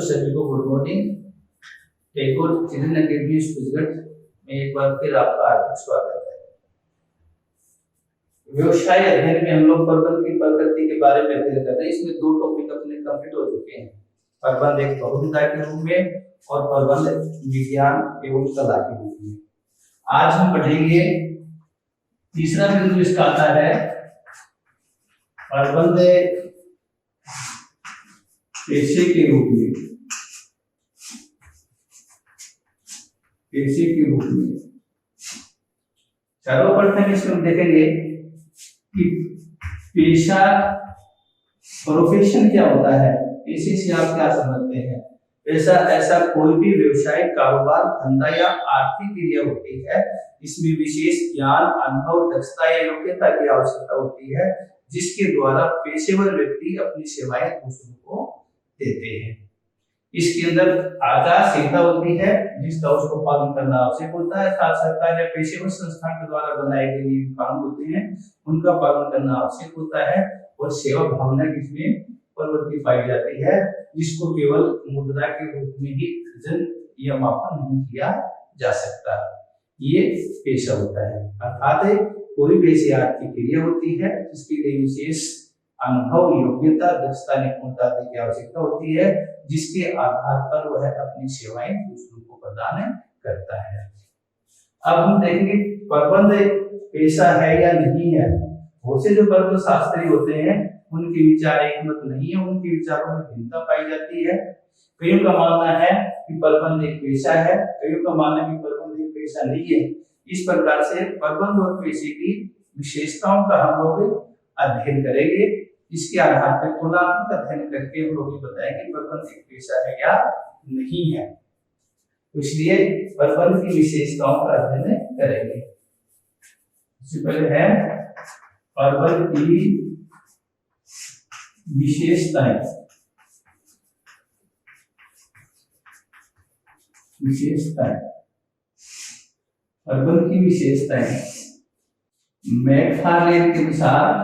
सभी को good morning. टेकोर चिल्ड्रन अकेडमी छत्तीसगढ़ में एक बार फिर आपका हार्दिक स्वागत है। व्यवसाय अध्ययन में हम लोग प्रबंध की प्रकृति के बारे में अध्ययन कर रहे हैं। इसमें दो टॉपिक अपने कंप्लीट हो चुके हैं, प्रबंध एक बहुविधा के रूप में और प्रबंध विज्ञान एवं कला के रूप में। आज हम पढ़ेंगे तीसरा बिंदु इसका आता है प्रबंध पेशे के रूप में। पेशे के रूप में सर्वप्रथम इसमें देखेंगे कि पेशा प्रोफेशन क्या होता है। पेशे से आप क्या समझते हैं? पेशा ऐसा कोई भी व्यवसाय, कारोबार, धंधा या आर्थिक क्रिया होती है इसमें विशेष ज्ञान, अनुभव, दक्षता या योग्यता की आवश्यकता होती है, जिसके द्वारा पेशेवर व्यक्ति अपनी सेवाएं दूसरों को देते हैं। इसके अंदर आचार संहिता होती है जिसका उसको पालन करना आवश्यक होता है। साथ सरकार या पेशेवर संस्थान के द्वारा बनाए गए नियम कानून होते हैं, उनका पालन करना आवश्यक होता है। और सेवा भावना इसमें प्रवृत्ति पाई जाती है, जिसको केवल मुद्रा के रूप में ही वजन या मापन नहीं किया जा सकता। ये पेशा होता है, अर्थात कोई भी ऐसी आर्थिक क्रिया होती है जिसके लिए विशेष अनुभव, योग्यता, दक्षता, निपुणता की आवश्यकता होती है, जिसके आधार पर वह अपनी सेवाएं दूसरों को प्रदान करता है। अब हम देखेंगे प्रबंध पेशा है या नहीं है। बहुत से जो प्रबंध शास्त्री होते हैं उनके विचार एकमत नहीं है, उनके विचारों में भिन्नता पाई जाती है। कईयों का मानना है कि प्रबंध एक पेशा है, कईयों का मानना है कि प्रबंध एक पेशा नहीं है। इस प्रकार से प्रबंध और पेशे की विशेषताओं का हम लोग अध्ययन करेंगे। इसके आधार पर तुलनात्मक अध्ययन करके हम लोग ये बताएंगे प्रबंध एक पेशा है या नहीं है। इसलिए प्रबंध की विशेषताओं का अध्ययन करेंगे। सबसे पहले है प्रबंध की विशेषताएं। प्रबंध की विशेषताएं मैकफार्लेन के अनुसार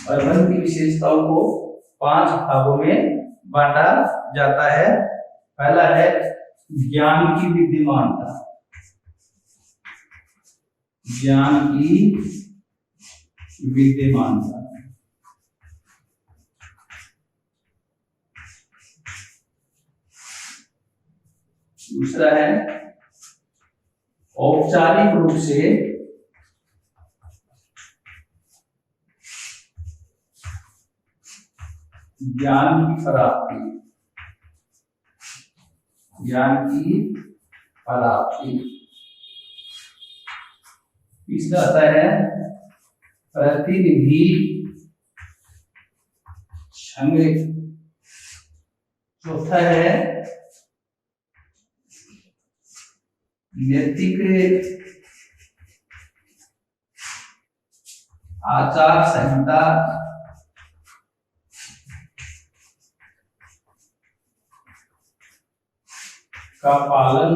प्रबंध की विशेषताओं को 5 भागों में बांटा जाता है। पहला है ज्ञान की विद्यमानता। ज्ञान की विद्यमानता। दूसरा है औपचारिक रूप से ज्ञान की प्राप्ति। ज्ञान की प्राप्ति। तीसरा आता है प्रतिनिधि संग्रह। चौथा है नैतिक आचार संहिता का पालन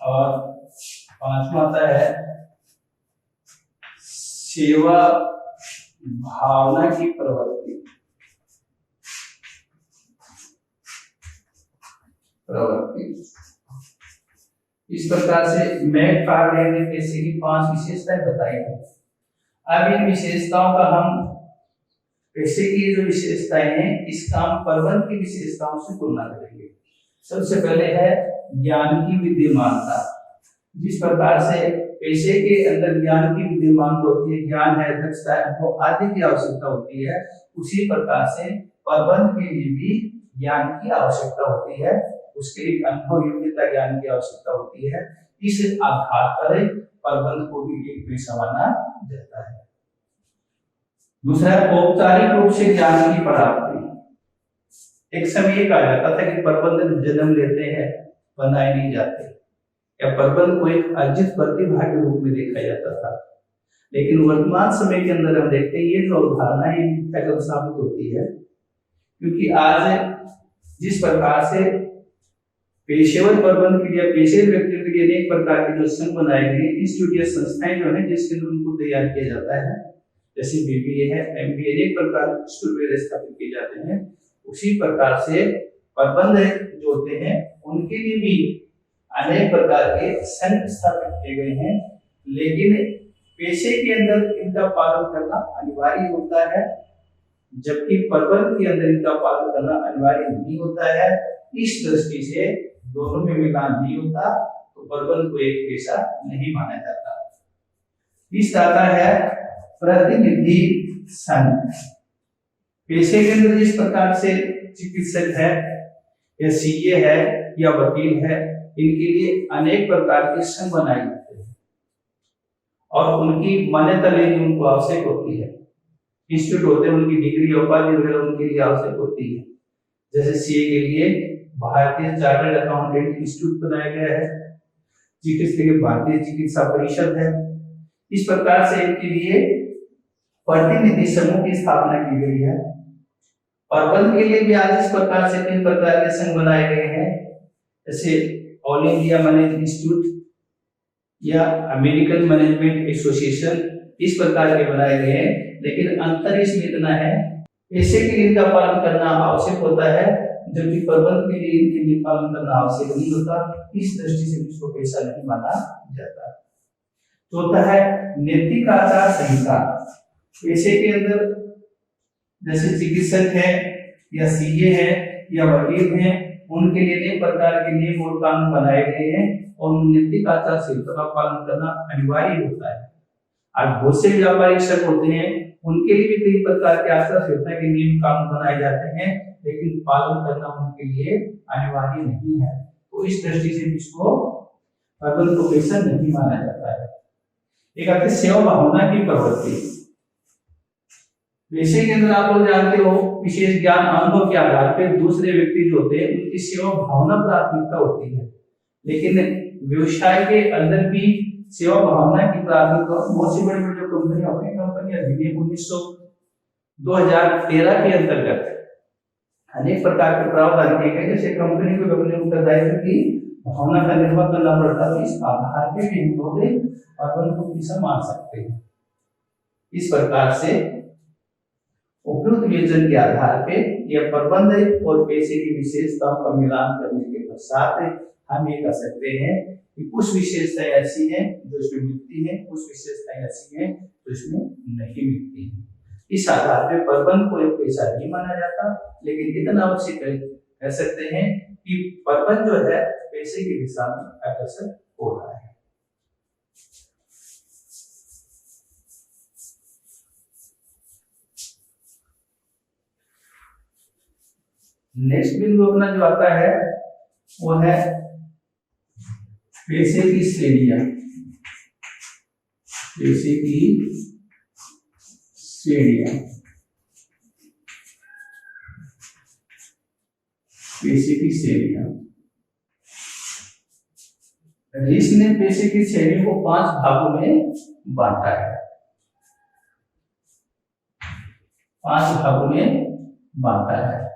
और 5वां आता है सेवा भावना की प्रवृत्ति। इस प्रकार से मैकफार्लेन ने पेशे की 5 विशेषताएं बताई हैं। अब इन विशेषताओं का हम पेशे की जो विशेषताएं हैं इसका हम प्रबंध की विशेषताओं से तुलना करेंगे। सबसे पहले है ज्ञान की विद्यमानता। जिस प्रकार से पेशे के अंदर ज्ञान की विद्यमानता होती है, ज्ञान है, दक्षता है, तो आदि की आवश्यकता होती है, उसी प्रकार से प्रबंध के लिए भी ज्ञान की आवश्यकता होती है। उसके लिए अनुभव, योग्यता, ज्ञान की आवश्यकता होती है। इस आधार पर प्रबंध को भी एक पेशा माना जाता है। दूसरा औपचारिक रूप से ज्ञान की प्राप्ति। एक समय कहा जाता था कि प्रबंध जन्म लेते हैं, बनाए नहीं जाते, या प्रबंध को एक अर्जित प्रतिभा के रूप में देखा जाता था। लेकिन वर्तमान समय के अंदर हम देखते हैं ये जो अवधारणा है साबित होती है, क्योंकि आज जिस प्रकार से पेशेवर प्रबंध के लिए, पेशेवर व्यक्तियों के लिए अनेक प्रकार के जो संघ बनाए गए, इंस्टीट्यूट या संस्थाएं जो है जिसके अंदर उनको तैयार किया जाता है, जैसे बीबीए है, एमबीए, अनेक प्रकार के इंस्टीट्यूट स्थापित किए जाते हैं। उसी प्रकार से प्रबंध जो होते हैं उनके लिए भी अनेक प्रकार के संघ स्थापित किए गए हैं, लेकिन पेशे के अंदर इनका पालन करना अनिवार्य होता है, जबकि प्रबंध के अंदर इनका पालन करना अनिवार्य नहीं होता है। इस दृष्टि से दोनों में मिलान नहीं होता, तो प्रबंध को एक पेशा नहीं माना जाता। इस आता है प्रतिनिधि संघ। पेशे के अंदर जिस प्रकार से चिकित्सक है या सीए है या वकील है, इनके लिए अनेक प्रकार के संघ बनाए जाते हैं और उनकी मान्यता लेनी उनको आवश्यक होती है। इंस्टीट्यूट होते हैं, उनकी डिग्री उपाधि वगैरह उनके लिए आवश्यक होती है। जैसे सीए के लिए भारतीय चार्टर्ड अकाउंटेंट इंस्टीट्यूट बनाया गया है, चिकित्सा के लिए भारतीय चिकित्सा परिषद है। इस प्रकार से इनके लिए प्रतिनिधि समूह की स्थापना की गई है। प्रबंध के लिए भी आज इस प्रकार से कई प्रकार के संघ बनाए गए हैं, जैसे ऑल इंडिया मैनेजमेंट इंस्टीट्यूट या अमेरिकन मैनेजमेंट एसोसिएशन, इस प्रकार के बनाए गए हैं। लेकिन अंतर इसमें इतना है, पेशे के लिए इनका पालन करना आवश्यक होता है, जबकि प्रबंध के लिए इनके लिए पालन करना आवश्यक नहीं होता। इस दृष्टि से इसको पेशा नहीं माना जाता। चौथा है नैतिक आचार संहिता। पेशे के अंदर जैसे चिकित्सक है या सीए है या वकील है, उनके लिए अनेक प्रकार के नियम और कानून बनाए गए हैं और नैतिक आचार संहिता का पालन करना अनिवार्य होता है। आज बहुत से व्यापारिक संघ होते हैं, उनके लिए भी कई प्रकार के आचार संहिता के नियम कानून बनाए जाते हैं, लेकिन पालन करना उनके लिए अनिवार्य नहीं है। तो इस दृष्टि से इसको प्रबंध को पेशा नहीं माना जाता है। एक आती सेवा भावना की प्रवृत्ति। पेशे के अंदर आप लोग जानते हो, विशेष ज्ञान अनुभव के आधार पर दूसरे व्यक्ति जो होते हैं उनकी सेवा भावना प्राथमिकता होती है, लेकिन व्यवसाय के अंदर भी सेवा भावना की प्राथमिकता। बहुत सी बड़ी बड़ी जो कंपनियां होती हैं, कंपनी अधिनियम 2013 के अंतर्गत अनेक प्रकार के प्रावधान किए गए, जैसे कंपनी को अपने उत्तरदायित्व की भावना का निर्वाह करना पड़ता है। इस आधार पे भी हम लोग प्रबंध को पेशा मान सकते हैं। इस प्रकार से उपयुक्त विवेचन के आधार पे यह प्रबंध और पेशे की विशेषताओं का मिलान करने के पश्चात हम ये कह सकते हैं कि कुछ विशेषताएं ऐसी हैं जो इसमें मिलती हैं, कुछ विशेषताएं ऐसी हैं जो इसमें नहीं मिलती हैं। इस आधार पे प्रबंध को एक पेशा नहीं माना जाता, लेकिन इतना अवश्य कह सकते हैं कि प्रबंध जो है पेशे की दिशा में अग्रसर हो रहा है। नेक्स्ट बिंदु अपना जो आता है वो है पेशे की श्रेणियां। पेशे की श्रेणियां, पेशे की श्रेणियां। ऋषि ने पेशे की श्रेणियों को 5 भागों में बांटा है। 5 भागों में बांटा है।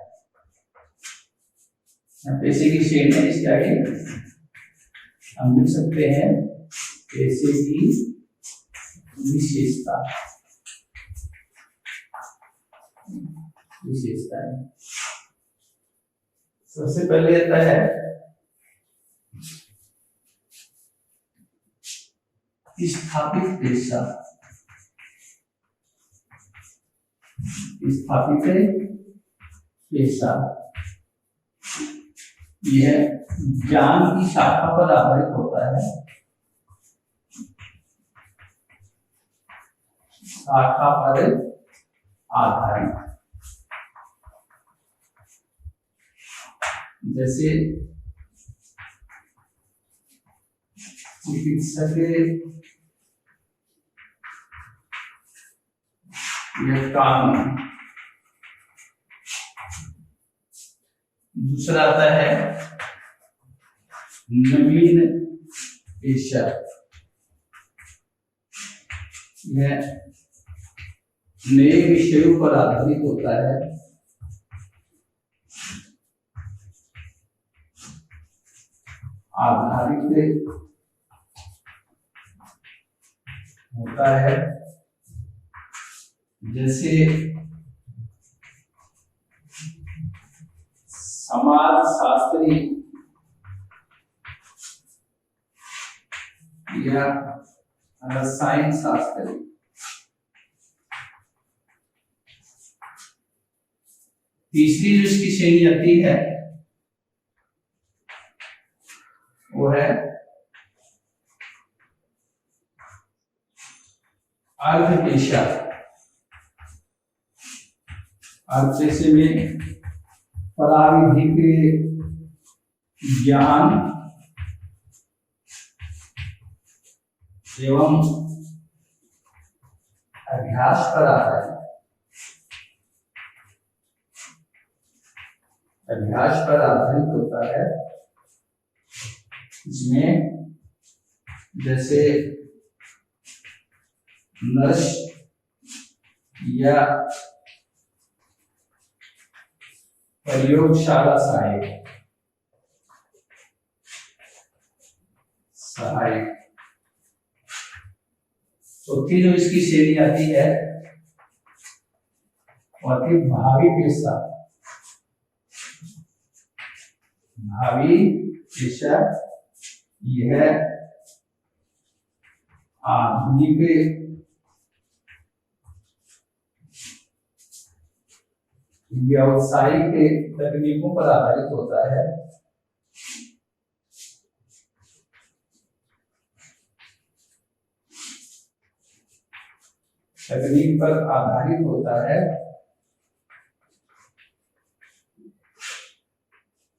पेशे की श्रेणियां इसके आगे हम लिख सकते हैं। पेशे की विशेषता, विशेषताएं। सबसे पहले आता है स्थापित पेशा। स्थापित पेशा यह ज्ञान की शाखा पर आधारित होता है। शाखा पर आधारित, जैसे चिकित्सक या कानून। दूसरा आता है नवीन पेशा। यह नए विषयों पर आधारित होता है। आधारित होता है, जैसे समाजशास्त्री या रसायन शास्त्री। तीसरी जो इसकी श्रेणी आती है वो है अर्धपेशा। अर्धपेशे में पराविधिक ज्ञान एवं अभ्यास पर आधारित, अभ्यास पर आधारित होता है, इसमें जैसे नर्स या प्रयोगशाला सहायक चौथी जो इसकी श्रेणी आती है वो आती है भावी पेशा। भावी पेशा यह आधुनिक व्यावसायिक तकनीकों पर आधारित होता है। तकनीक पर आधारित होता है,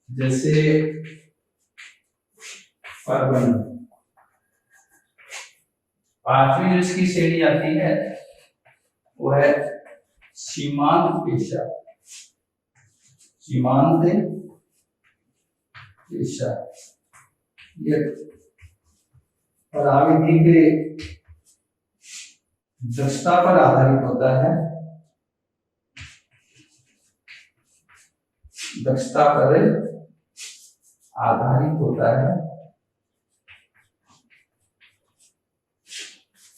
जैसे प्रबंध। पांचवी जो इसकी श्रेणी आती है वो है सीमांत पेशा। सीमांत पेशा ये पराविधिक दक्षता पर आधारित होता है, दक्षता पर आधारित होता है,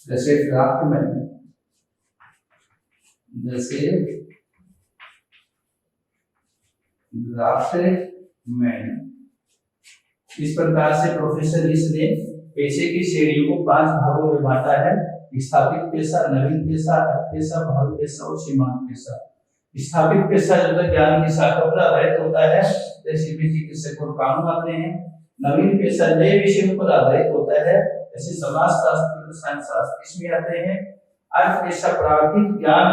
जैसे ड्राफ्टमैन, जैसे ड्राफ्टमैन। इस प्रकार से प्रोफेसर लिस ने पेशे की श्रेणियों को 5 भागों में बांटा है: स्थापित पेशा, नवीन पेशा, पेशा, भावी पेशा और सीमांत पेशा। स्थापित पेशा जो है ज्ञान की शाखा पर आधारित होता है, जैसे चिकित्सक और कानून आते हैं। नवीन पेशा नए विषयों पर आधारित होता है, जैसे समाजशास्त्र, रसायन शास्त्र इसमें आते हैं। अर्थ पेशा प्रारंभिक ज्ञान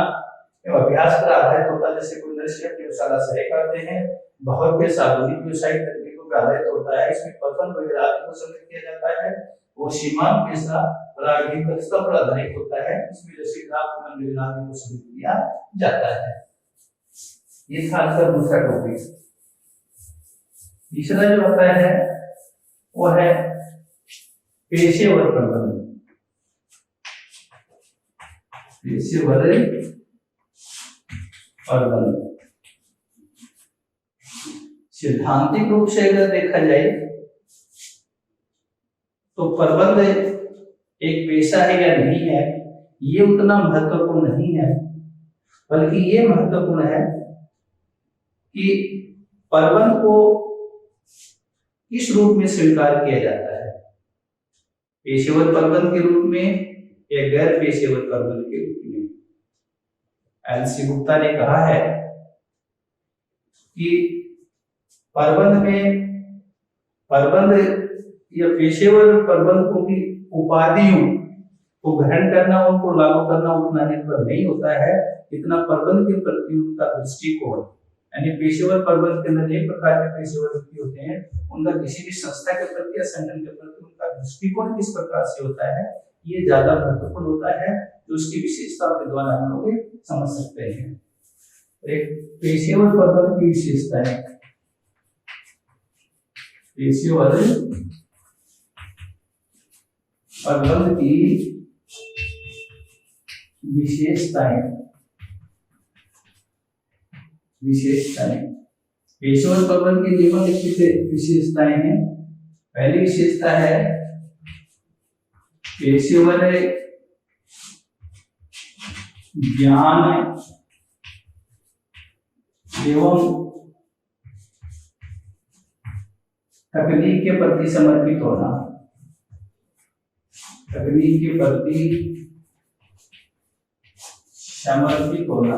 एवं अभ्यास पर आधारित होता है, जैसे कोई नर्स या प्रयोगशाला सहायक आते हैं। बहुत पेशा आधुनिक व्यावसायिक तकनीकों पर आधारित होता है, इसमें प्रबंध वगैरह को सम्मिलित किया जाता है। और सीमांत पेशा प्रारंभिक दक्षता पर आधारित होता है, इसमें जैसे ड्राफ्टमैन वगैरह को सम्मिलित किया जाता है। ये खासकर दूसरा टॉपिक। तीसरा जो होता है वो है पेशेवर प्रबंधन। पेशेवर प्रबंधन सिद्धांतिक रूप से अगर देखा जाए तो प्रबंध एक पेशा है या नहीं है ये उतना महत्वपूर्ण नहीं है, बल्कि ये महत्वपूर्ण है कि प्रबंध को किस रूप में स्वीकार किया जाता है, पेशेवर प्रबंध के रूप में या गैर पेशेवर प्रबंध के रूप में। एल.सी. गुप्ता ने कहा है कि प्रबंध या पेशेवर प्रबंधकों की उपाधियों को ग्रहण करना, उनको लागू करना उतना निर्भर नहीं होता है जितना प्रबंध के प्रति उनका दृष्टिकोण। यानी पेशेवर प्रबंध के अंदर एक प्रकार के पेशेवर व्यक्ति होते हैं, उनका किसी भी संस्था के प्रति या संगठन के प्रति उनका दृष्टिकोण किस प्रकार से होता है ये ज्यादा महत्वपूर्ण होता है, तो उसकी विशेषताओं के द्वारा हम लोग समझ सकते हैं। एक पेशेवर प्रबंध की विशेषता है, पेशेवर प्रबंध की विशेषताएं। पेशेवर प्रबंध की निम्नलिखित विशेषताएं हैं। पहली विशेषता है पेशेवर ज्ञान एवं तकनीक के प्रति समर्पित होना। तकनीक के प्रति समर्पित होना।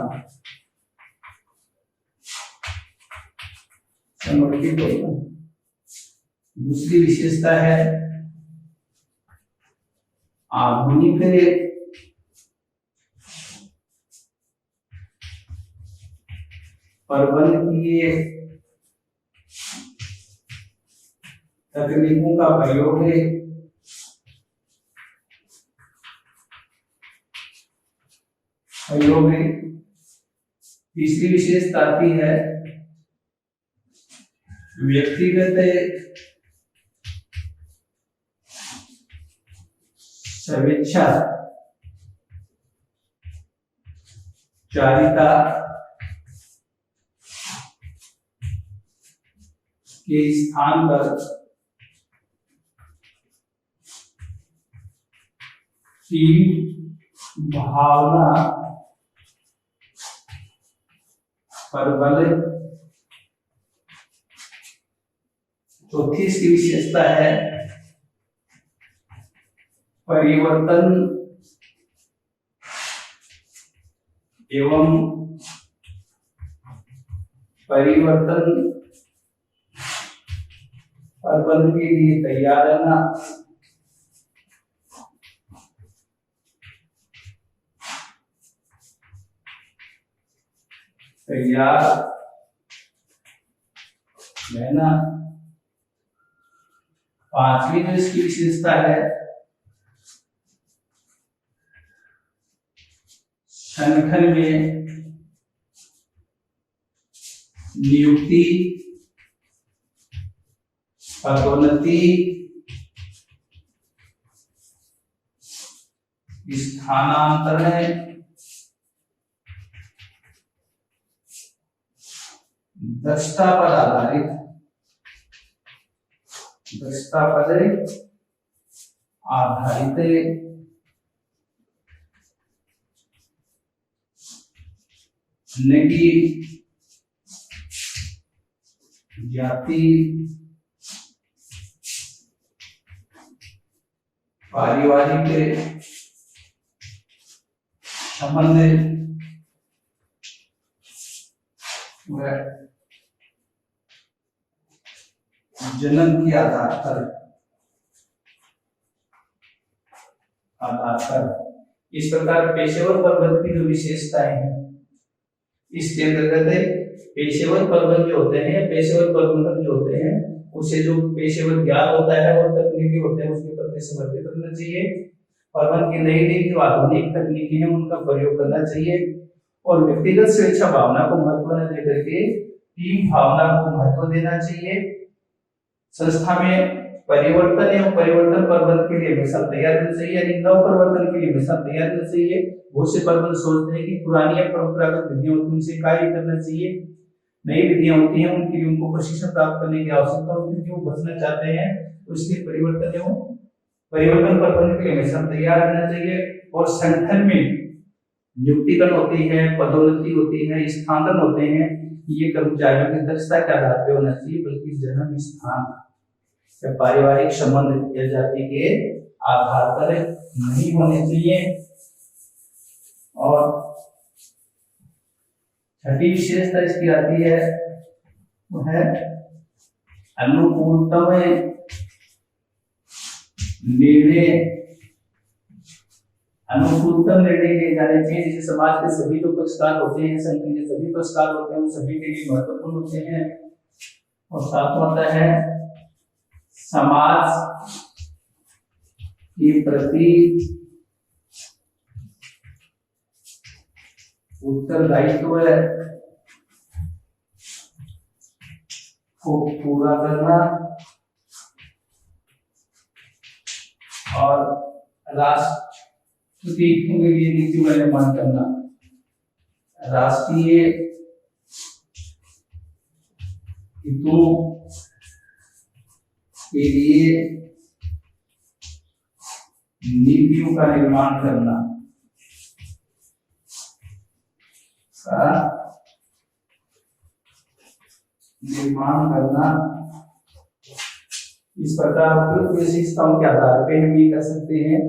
समर्पित होना। दूसरी विशेषता है आधुनिक प्रबंधकीय तकनीकों का प्रयोग है। तीसरी विशेषता आती है व्यक्तिगत स्वेच्छा चारिता के स्थान पर टीम भावना पर बल। चौथी इसकी विशेषता है परिवर्तन एवं प्रबंध के लिए तैयार रहना। तैयार रहना। पांचवी जो इसकी विशेषता है संगठन में नियुक्ति पदोन्नति स्थानांतरण दक्षता पर आधारित की जाति पारिवारिक संबंध जन्म के आधार पर इस प्रकार पेशेवर प्रबंध की जो विशेषताएं हैं इसके अंतर्गत पेशेवर प्रबंध जो होते हैं, पेशेवर प्रबंधक जो होते हैं, उसे जो पेशेवर ज्ञान होता है और तकनीकी होते हैं उसके प्रति समर्पित रहना चाहिए। प्रबंध की नई नई जो आधुनिक तकनीकी है उनका प्रयोग करना चाहिए और व्यक्तिगत स्वेच्छा भावना को महत्व न देकर के टीम भावना को महत्व देना चाहिए। संस्था में परिवर्तन एवं परिवर्तन प्रबंध के लिए हमेशा तैयार रहना चाहिए, यानी नव परिवर्तन के लिए हमेशा तैयार रहना चाहिए। बहुत से प्रबंध सोचते हैं कि पुरानी या परंपरागत विधियां होती हैं उनसे कार्य करना चाहिए, नई विधियां होती हैं उनके लिए उनको प्रशिक्षण प्राप्त करने की आवश्यकता होती है, वो बचना चाहते हैं तो इसलिए परिवर्तन एवं परिवर्तन प्रबंध के लिए हमेशा तैयार रहना चाहिए। और संगठन में नियुक्तिकरण होती है, पदोन्नति होती है, स्थानांतरण होते हैं, ये कर्मचारियों की दक्षता के आधार पर होना चाहिए, बल्कि जन्म स्थान या पारिवारिक संबंध या जाति के आधार पर नहीं होने चाहिए। और छठी विशेषता इसकी आती है वो है अनुकूलतम निर्णय लिए जाने चाहिए। जैसे समाज के सभी जो पुरस्कार होते हैं, संगठन के सभी पुरस्कार होते हैं, उन सभी के लिए महत्वपूर्ण होते हैं। और सातवां होता है समाज के प्रति उत्तरदायित्व को पूरा करना और राष्ट्र के लिए नीति का निर्माण करना। राष्ट्रीय हितों के लिए नीतियों का निर्माण करना इस प्रकार विशेषताओं के आधार पर हम ये कह सकते हैं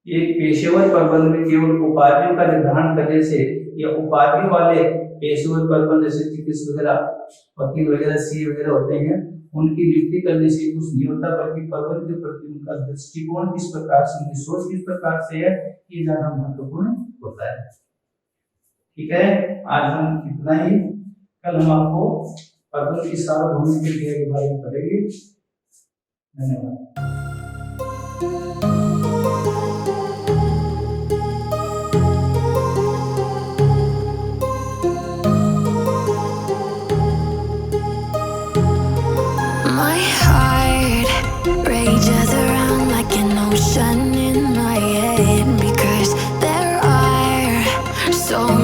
एक पेशेवर प्रबंध में केवल उपाधियों का निर्धारण करने से या उपाधि वाले पेशेवर प्रबंध जैसे चिकित्सक वगैरह, वकील वगैरह, सीए वगैरह होते हैं, उनकी नियुक्ति करने से कुछ नहीं होता, बल्कि प्रबंध के प्रति उनका दृष्टिकोण किस प्रकार से, उनकी सोच किस प्रकार से है, ये ज्यादा महत्वपूर्ण होता है। ठीक है, आज हम इतना ही। कल हम आपको प्रबंध की सार्वभौमिक प्रक्रिया के बारे में पढ़ेंगे। धन्यवाद। My